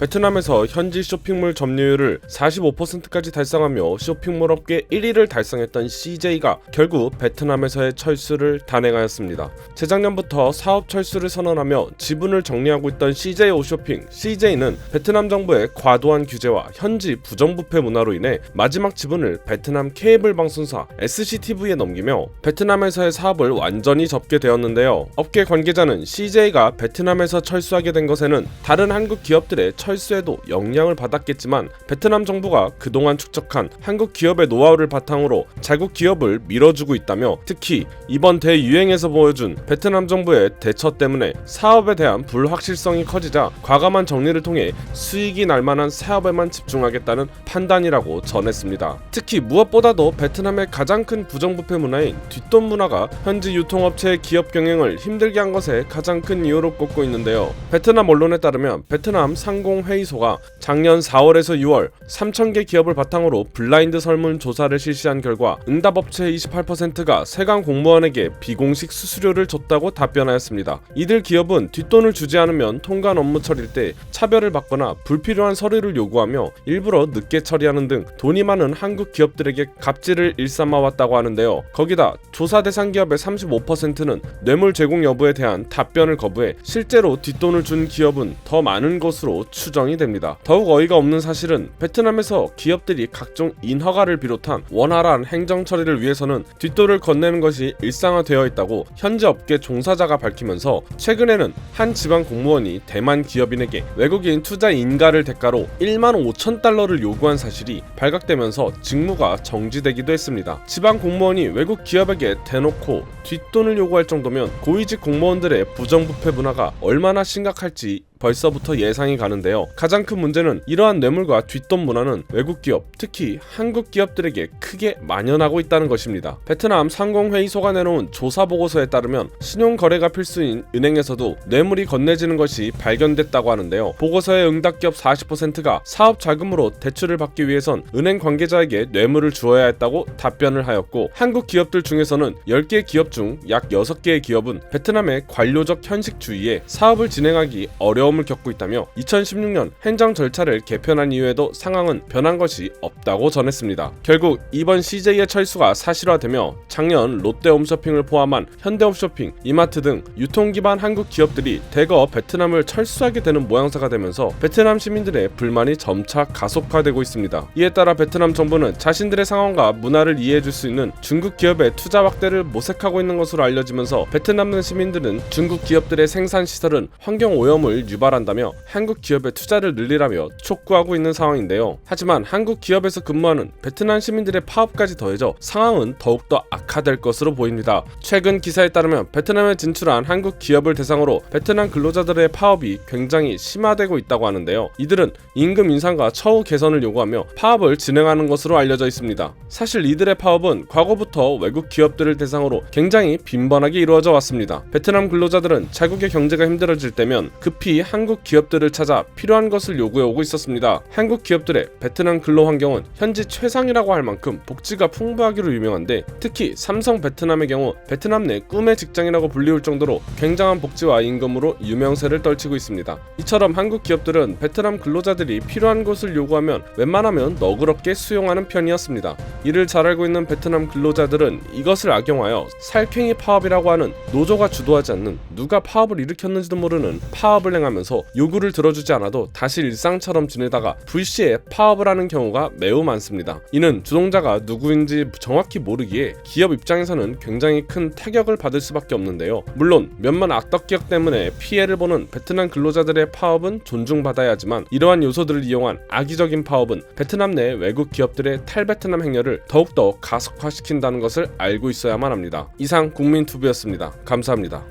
베트남에서 현지 쇼핑몰 점유율을 45%까지 달성하며 쇼핑몰 업계 1위를 달성했던 CJ가 결국 베트남에서의 철수를 단행하였습니다. 재작년부터 사업 철수를 선언하며 지분을 정리하고 있던 CJ 오쇼핑, CJ는 베트남 정부의 과도한 규제와 현지 부정부패 문화로 인해 마지막 지분을 베트남 케이블 방송사 SCTV에 넘기며 베트남에서의 사업을 완전히 접게 되었는데요. 업계 관계자는 CJ가 베트남에서 철수하게 된 것에는 다른 한국 기업들의 철수에도 영향을 받았겠지만 베트남 정부가 그동안 축적한 한국 기업의 노하우를 바탕으로 자국 기업을 밀어주고 있다며 특히 이번 대유행에서 보여준 베트남 정부의 대처 때문에 사업에 대한 불확실성이 커지자 과감한 정리를 통해 수익이 날 만한 사업에만 집중하겠다는 판단이라고 전했습니다. 특히 무엇보다도 베트남의 가장 큰 부정부패 문화인 뒷돈 문화가 현지 유통업체의 기업 경영을 힘들게 한 것에 가장 큰 이유로 꼽고 있는데요. 베트남 언론에 따르면 베트남 상공회의소가 작년 4월에서 6월 3,000개 기업을 바탕으로 블라인드 설문 조사를 실시한 결과 응답업체의 28%가 세관 공무원에게 비공식 수수료를 줬다고 답변하였습니다. 이들 기업은 뒷돈을 주지 않으면 통관 업무 처리일 때 차별을 받거나 불필요한 서류를 요구하며 일부러 늦게 처리하는 등 돈이 많은 한국 기업들에게 갑질을 일삼아왔다고 하는데요. 거기다 조사 대상 기업의 35%는 뇌물 제공 여부에 대한 답변을 거부해 실제로 뒷돈을 준 기업은 더 많은 것으로 추정이 됩니다. 더욱 어이가 없는 사실은 베트남에서 기업들이 각종 인허가를 비롯한 원활한 행정 처리를 위해서는 뒷돈을 건네는 것이 일상화되어 있다고 현지 업계 종사자가 밝히면서 최근에는 한 지방 공무원이 대만 기업인에게 외국인 투자 인가를 대가로 1만 5천 달러를 요구한 사실이 발각되면서 직무가 정지되기도 했습니다. 지방 공무원이 외국 기업에게 대놓고 뒷돈을 요구할 정도면 고위직 공무원들의 부정부패 문화가 얼마나 심각할지 벌써부터 예상이 가는데요. 가장 큰 문제는 이러한 뇌물과 뒷돈 문화는 외국 기업, 특히 한국 기업들에게 크게 만연하고 있다는 것입니다. 베트남 상공회의소가 내놓은 조사 보고서에 따르면 신용거래가 필수인 은행에서도 뇌물이 건네지는 것이 발견됐다고 하는데요. 보고서의 응답 기업 40%가 사업 자금으로 대출을 받기 위해선 은행 관계자에게 뇌물을 주어야 했다고 답변을 하였고 한국 기업들 중에서는 10개 기업 중 약 6개의 기업은 베트남의 관료적 현식주의에 사업을 진행하기 어려움을 겪고 있다며 2016년 행정 절차를 개편한 이후에도 상황은 변한 것이 없다고 전했습니다. 결국 이번 CJ의 철수가 사실화되며 작년 롯데홈쇼핑을 포함한 현대홈쇼핑, 이마트 등 유통기반 한국 기업들이 대거 베트남을 철수하게 되는 모양새가 되면서 베트남 시민들의 불만이 점차 가속화되고 있습니다. 이에 따라 베트남 정부는 자신들의 상황과 문화를 이해해줄 수 있는 중국 기업의 투자 확대를 모색하고 있는 것으로 알려지면서 베트남 내 시민들은 중국 기업들의 생산 시설은 환경 오염을 유발한다며 한국 기업의 투자를 늘리라며 촉구하고 있는 상황인데요. 하지만 한국 기업에서 근무하는 베트남 시민들의 파업까지 더해져 상황은 더욱더 악화될 것으로 보입니다. 최근 기사에 따르면 베트남에 진출한 한국 기업을 대상으로 베트남 근로자들의 파업이 굉장히 심화되고 있다고 하는데요. 이들은 임금 인상과 처우 개선을 요구하며 파업을 진행하는 것으로 알려져 있습니다. 사실 이들의 파업은 과거부터 외국 기업들을 대상으로 굉장히 빈번하게 이루어져 왔습니다. 베트남 근로자들은 자국의 경제가 힘들어질 때면 급히 한국 기업들을 찾아 필요한 것을 요구해오고 있었습니다. 한국 기업들의 베트남 근로 환경은 현지 최상이라고 할 만큼 복지가 풍부하기로 유명한데 특히 삼성 베트남의 경우 베트남 내 꿈의 직장이라고 불리울 정도로 굉장한 복지와 임금으로 유명세를 떨치고 있습니다. 이처럼 한국 기업들은 베트남 근로자들이 필요한 것을 요구하면 웬만하면 너그럽게 수용하는 편이었습니다. 이를 잘 알고 있는 베트남 근로자들은 이것을 악용하여 살쾡이 파업이라고 하는 노조가 주도하지 않는 누가 파업을 일으켰는지도 모르는 파업을 행하면서 요구를 들어주지 않아도 다시 일상처럼 지내다가 불시에 파업을 하는 경우가 매우 많습니다. 이는 주동자가 누구인지 정확히 모르기에 기업 입장에서는 굉장히 큰 타격을 받을 수밖에 없는데요. 물론 몇몇 악덕 기업 때문에 피해를 보는 베트남 근로자들의 파업은 존중받아야 하지만 이러한 요소들을 이용한 악의적인 파업은 베트남 내 외국 기업들의 탈베트남 행렬을 더욱더 가속화시킨다는 것을 알고 있어야만 합니다. 이상 국민투브였습니다. 감사합니다.